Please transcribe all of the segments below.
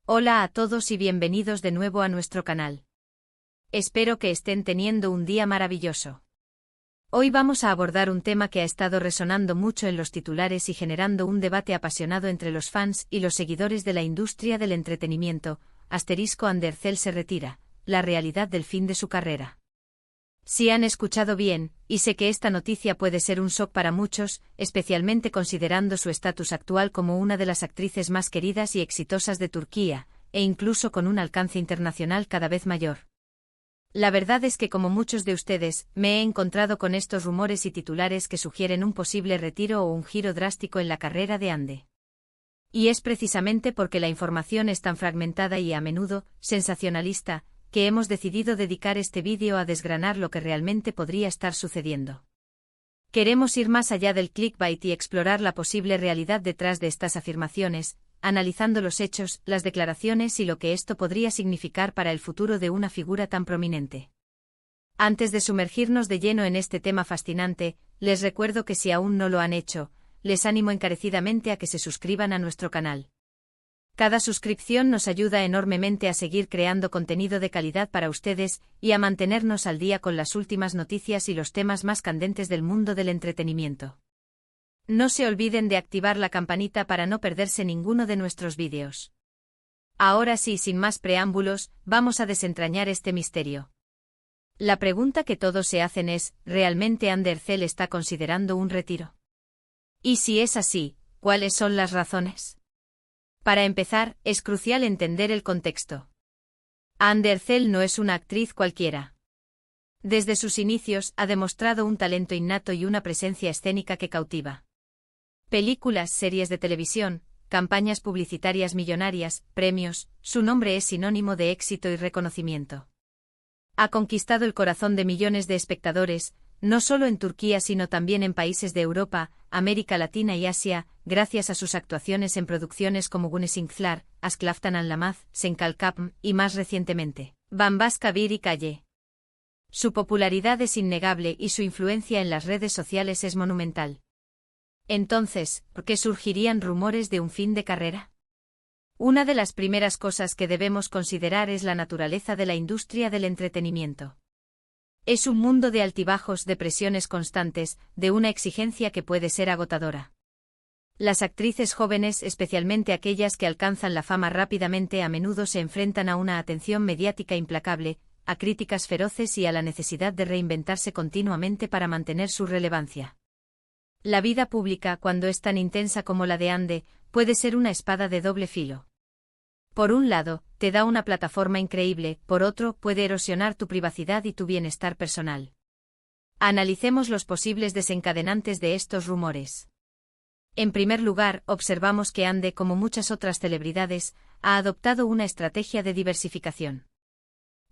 Hola a todos y bienvenidos de nuevo a nuestro canal. Espero que estén teniendo un día maravilloso. Hoy vamos a abordar un tema que ha estado resonando mucho en los titulares y generando un debate apasionado entre los fans y los seguidores de la industria del entretenimiento. *Andercel se retira, la realidad del fin de su carrera. Si han escuchado bien, y sé que esta noticia puede ser un shock para muchos, especialmente considerando su estatus actual como una de las actrices más queridas y exitosas de Turquía, e incluso con un alcance internacional cada vez mayor. La verdad es que como muchos de ustedes, me he encontrado con estos rumores y titulares que sugieren un posible retiro o un giro drástico en la carrera de Hande. Y es precisamente porque la información es tan fragmentada y a menudo sensacionalista, que hemos decidido dedicar este vídeo a desgranar lo que realmente podría estar sucediendo. Queremos ir más allá del clickbait y explorar la posible realidad detrás de estas afirmaciones, analizando los hechos, las declaraciones y lo que esto podría significar para el futuro de una figura tan prominente. Antes de sumergirnos de lleno en este tema fascinante, les recuerdo que si aún no lo han hecho, les animo encarecidamente a que se suscriban a nuestro canal. Cada suscripción nos ayuda enormemente a seguir creando contenido de calidad para ustedes y a mantenernos al día con las últimas noticias y los temas más candentes del mundo del entretenimiento. No se olviden de activar la campanita para no perderse ninguno de nuestros vídeos. Ahora sí, sin más preámbulos, vamos a desentrañar este misterio. La pregunta que todos se hacen es, ¿realmente Andercel está considerando un retiro? Y si es así, ¿cuáles son las razones? Para empezar, es crucial entender el contexto. Andercel no es una actriz cualquiera. Desde sus inicios ha demostrado un talento innato y una presencia escénica que cautiva. Películas, series de televisión, campañas publicitarias millonarias, premios, su nombre es sinónimo de éxito y reconocimiento. Ha conquistado el corazón de millones de espectadores, no solo en Turquía sino también en países de Europa, América Latina y Asia, gracias a sus actuaciones en producciones como Güneşinkler, Aşk Laftan Anlamaz, Senkalkapm y más recientemente, Bambaşka Bir Hikaye. Su popularidad es innegable y su influencia en las redes sociales es monumental. Entonces, ¿por qué surgirían rumores de un fin de carrera? Una de las primeras cosas que debemos considerar es la naturaleza de la industria del entretenimiento. Es un mundo de altibajos, de presiones constantes, de una exigencia que puede ser agotadora. Las actrices jóvenes, especialmente aquellas que alcanzan la fama rápidamente, a menudo se enfrentan a una atención mediática implacable, a críticas feroces y a la necesidad de reinventarse continuamente para mantener su relevancia. La vida pública, cuando es tan intensa como la de Hande, puede ser una espada de doble filo. Por un lado, te da una plataforma increíble, por otro, puede erosionar tu privacidad y tu bienestar personal. Analicemos los posibles desencadenantes de estos rumores. En primer lugar, observamos que Hande, como muchas otras celebridades, ha adoptado una estrategia de diversificación.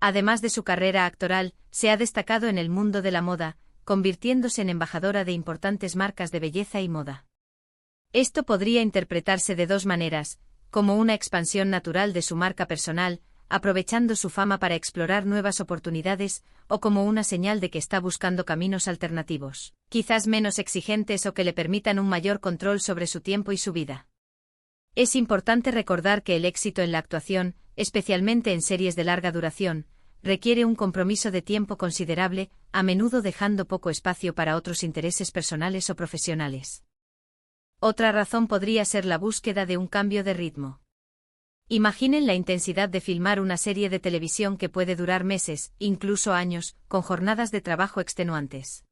Además de su carrera actoral, se ha destacado en el mundo de la moda, convirtiéndose en embajadora de importantes marcas de belleza y moda. Esto podría interpretarse de dos maneras, como una expansión natural de su marca personal, aprovechando su fama para explorar nuevas oportunidades, o como una señal de que está buscando caminos alternativos, quizás menos exigentes o que le permitan un mayor control sobre su tiempo y su vida. Es importante recordar que el éxito en la actuación, especialmente en series de larga duración, requiere un compromiso de tiempo considerable, a menudo dejando poco espacio para otros intereses personales o profesionales. Otra razón podría ser la búsqueda de un cambio de ritmo. Imaginen la intensidad de filmar una serie de televisión que puede durar meses, incluso años, con jornadas de trabajo extenuantes.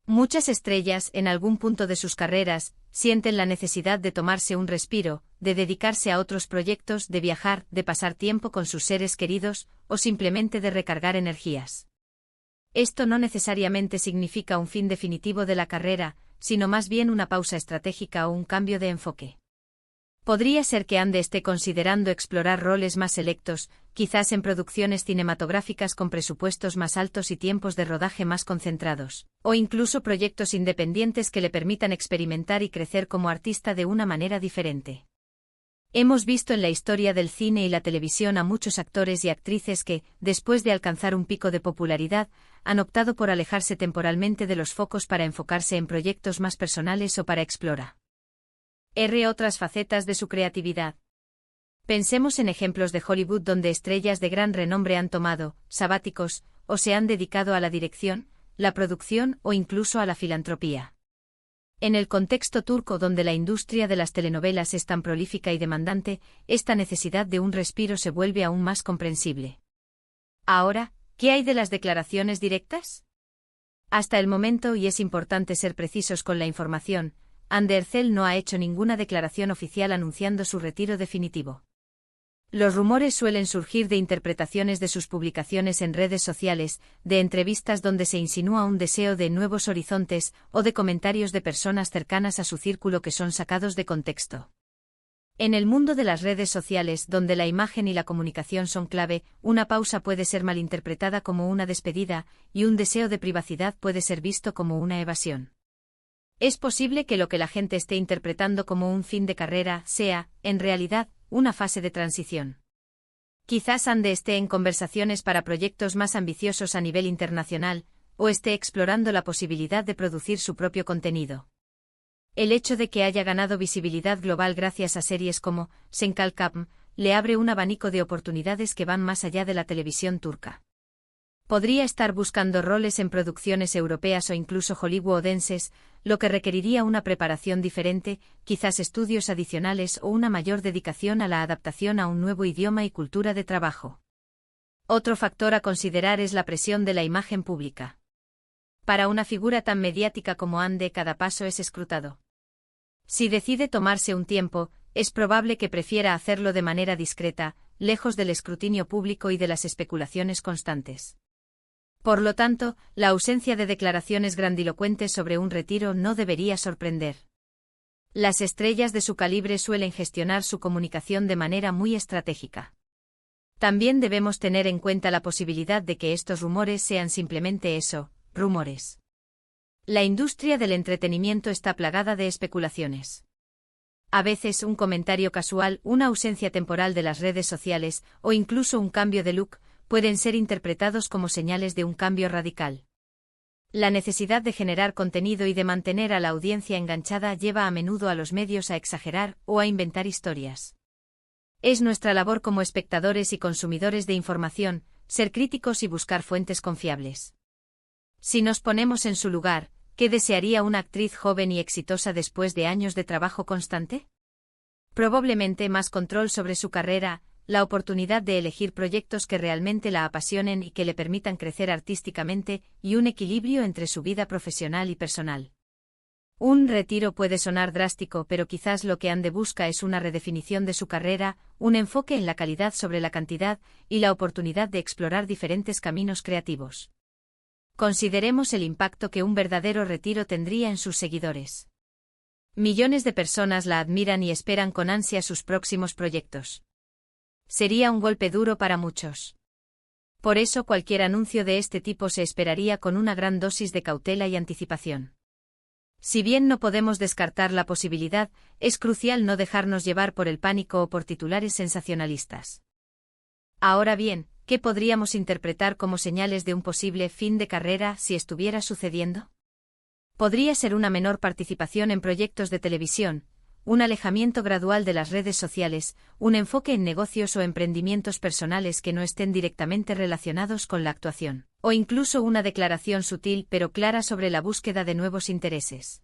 Muchas estrellas, en algún punto de sus carreras, sienten la necesidad de tomarse un respiro, de dedicarse a otros proyectos, de viajar, de pasar tiempo con sus seres queridos, o simplemente de recargar energías. Esto no necesariamente significa un fin definitivo de la carrera, sino más bien una pausa estratégica o un cambio de enfoque. Podría ser que Hande esté considerando explorar roles más selectos, quizás en producciones cinematográficas con presupuestos más altos y tiempos de rodaje más concentrados, o incluso proyectos independientes que le permitan experimentar y crecer como artista de una manera diferente. Hemos visto en la historia del cine y la televisión a muchos actores y actrices que, después de alcanzar un pico de popularidad, han optado por alejarse temporalmente de los focos para enfocarse en proyectos más personales o para explorar otras facetas de su creatividad. Pensemos en ejemplos de Hollywood donde estrellas de gran renombre han tomado sabáticos o se han dedicado a la dirección, la producción o incluso a la filantropía. En el contexto turco donde la industria de las telenovelas es tan prolífica y demandante, esta necesidad de un respiro se vuelve aún más comprensible. Ahora, ¿qué hay de las declaraciones directas? Hasta el momento, y es importante ser precisos con la información, Hande Erçel no ha hecho ninguna declaración oficial anunciando su retiro definitivo. Los rumores suelen surgir de interpretaciones de sus publicaciones en redes sociales, de entrevistas donde se insinúa un deseo de nuevos horizontes, o de comentarios de personas cercanas a su círculo que son sacados de contexto. En el mundo de las redes sociales, donde la imagen y la comunicación son clave, una pausa puede ser malinterpretada como una despedida, y un deseo de privacidad puede ser visto como una evasión. Es posible que lo que la gente esté interpretando como un fin de carrera sea, en realidad, una fase de transición. Quizás Hande esté en conversaciones para proyectos más ambiciosos a nivel internacional, o esté explorando la posibilidad de producir su propio contenido. El hecho de que haya ganado visibilidad global gracias a series como Sen Kalkapm le abre un abanico de oportunidades que van más allá de la televisión turca. Podría estar buscando roles en producciones europeas o incluso hollywoodenses, lo que requeriría una preparación diferente, quizás estudios adicionales o una mayor dedicación a la adaptación a un nuevo idioma y cultura de trabajo. Otro factor a considerar es la presión de la imagen pública. Para una figura tan mediática como Hande, cada paso es escrutado. Si decide tomarse un tiempo, es probable que prefiera hacerlo de manera discreta, lejos del escrutinio público y de las especulaciones constantes. Por lo tanto, la ausencia de declaraciones grandilocuentes sobre un retiro no debería sorprender. Las estrellas de su calibre suelen gestionar su comunicación de manera muy estratégica. También debemos tener en cuenta la posibilidad de que estos rumores sean simplemente eso, rumores. La industria del entretenimiento está plagada de especulaciones. A veces un comentario casual, una ausencia temporal de las redes sociales, o incluso un cambio de look, pueden ser interpretados como señales de un cambio radical. La necesidad de generar contenido y de mantener a la audiencia enganchada lleva a menudo a los medios a exagerar o a inventar historias. Es nuestra labor como espectadores y consumidores de información, ser críticos y buscar fuentes confiables. Si nos ponemos en su lugar, ¿qué desearía una actriz joven y exitosa después de años de trabajo constante? Probablemente más control sobre su carrera, la oportunidad de elegir proyectos que realmente la apasionen y que le permitan crecer artísticamente, y un equilibrio entre su vida profesional y personal. Un retiro puede sonar drástico, pero quizás lo que Hande busca es una redefinición de su carrera, un enfoque en la calidad sobre la cantidad, y la oportunidad de explorar diferentes caminos creativos. Consideremos el impacto que un verdadero retiro tendría en sus seguidores. Millones de personas la admiran y esperan con ansia sus próximos proyectos. Sería un golpe duro para muchos. Por eso cualquier anuncio de este tipo se esperaría con una gran dosis de cautela y anticipación. Si bien no podemos descartar la posibilidad, es crucial no dejarnos llevar por el pánico o por titulares sensacionalistas. Ahora bien, ¿qué podríamos interpretar como señales de un posible fin de carrera si estuviera sucediendo? Podría ser una menor participación en proyectos de televisión, un alejamiento gradual de las redes sociales, un enfoque en negocios o emprendimientos personales que no estén directamente relacionados con la actuación, o incluso una declaración sutil pero clara sobre la búsqueda de nuevos intereses.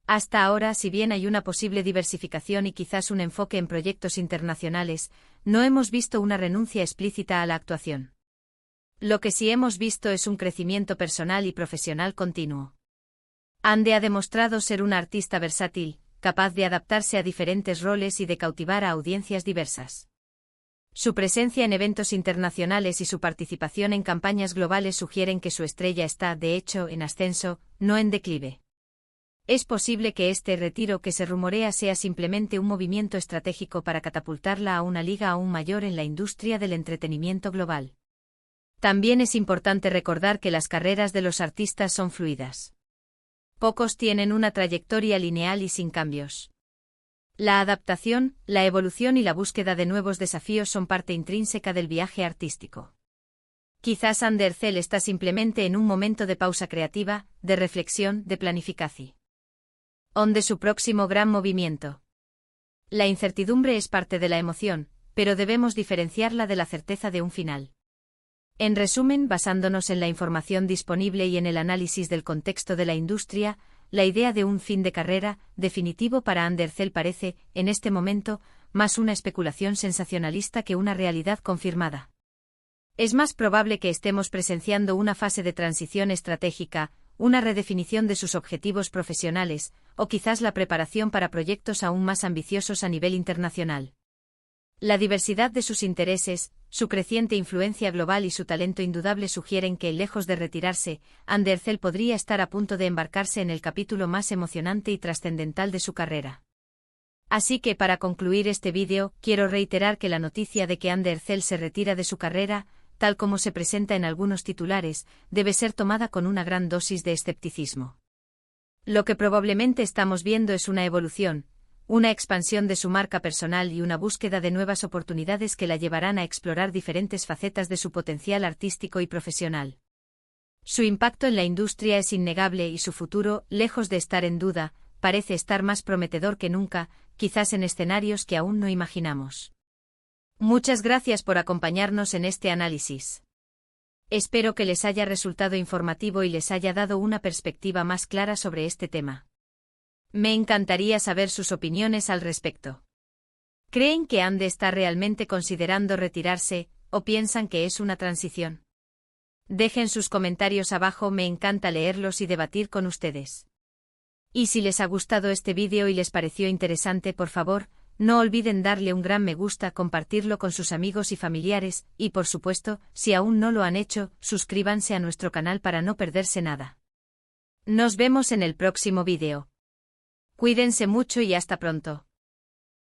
Hasta ahora, si bien hay una posible diversificación y quizás un enfoque en proyectos internacionales, no hemos visto una renuncia explícita a la actuación. Lo que sí hemos visto es un crecimiento personal y profesional continuo. Hande ha demostrado ser una artista versátil, capaz de adaptarse a diferentes roles y de cautivar a audiencias diversas. Su presencia en eventos internacionales y su participación en campañas globales sugieren que su estrella está, de hecho, en ascenso, no en declive. Es posible que este retiro que se rumorea sea simplemente un movimiento estratégico para catapultarla a una liga aún mayor en la industria del entretenimiento global. También es importante recordar que las carreras de los artistas son fluidas. Pocos tienen una trayectoria lineal y sin cambios. La adaptación, la evolución y la búsqueda de nuevos desafíos son parte intrínseca del viaje artístico. Quizás Hande Erçel está simplemente en un momento de pausa creativa, de reflexión, de planificación. ¿Dónde su próximo gran movimiento? La incertidumbre es parte de la emoción, pero debemos diferenciarla de la certeza de un final. En resumen, basándonos en la información disponible y en el análisis del contexto de la industria, la idea de un fin de carrera definitivo para Andercel parece, en este momento, más una especulación sensacionalista que una realidad confirmada. Es más probable que estemos presenciando una fase de transición estratégica, una redefinición de sus objetivos profesionales, o quizás la preparación para proyectos aún más ambiciosos a nivel internacional. La diversidad de sus intereses, su creciente influencia global y su talento indudable sugieren que, lejos de retirarse, Andercel podría estar a punto de embarcarse en el capítulo más emocionante y trascendental de su carrera. Así que, para concluir este vídeo, quiero reiterar que la noticia de que Andercel se retira de su carrera, tal como se presenta en algunos titulares, debe ser tomada con una gran dosis de escepticismo. Lo que probablemente estamos viendo es una evolución, una expansión de su marca personal y una búsqueda de nuevas oportunidades que la llevarán a explorar diferentes facetas de su potencial artístico y profesional. Su impacto en la industria es innegable y su futuro, lejos de estar en duda, parece estar más prometedor que nunca, quizás en escenarios que aún no imaginamos. Muchas gracias por acompañarnos en este análisis. Espero que les haya resultado informativo y les haya dado una perspectiva más clara sobre este tema. Me encantaría saber sus opiniones al respecto. ¿Creen que Ande está realmente considerando retirarse, o piensan que es una transición? Dejen sus comentarios abajo, me encanta leerlos y debatir con ustedes. Y si les ha gustado este vídeo y les pareció interesante, por favor, no olviden darle un gran me gusta, compartirlo con sus amigos y familiares, y por supuesto, si aún no lo han hecho, suscríbanse a nuestro canal para no perderse nada. Nos vemos en el próximo vídeo. Cuídense mucho y hasta pronto.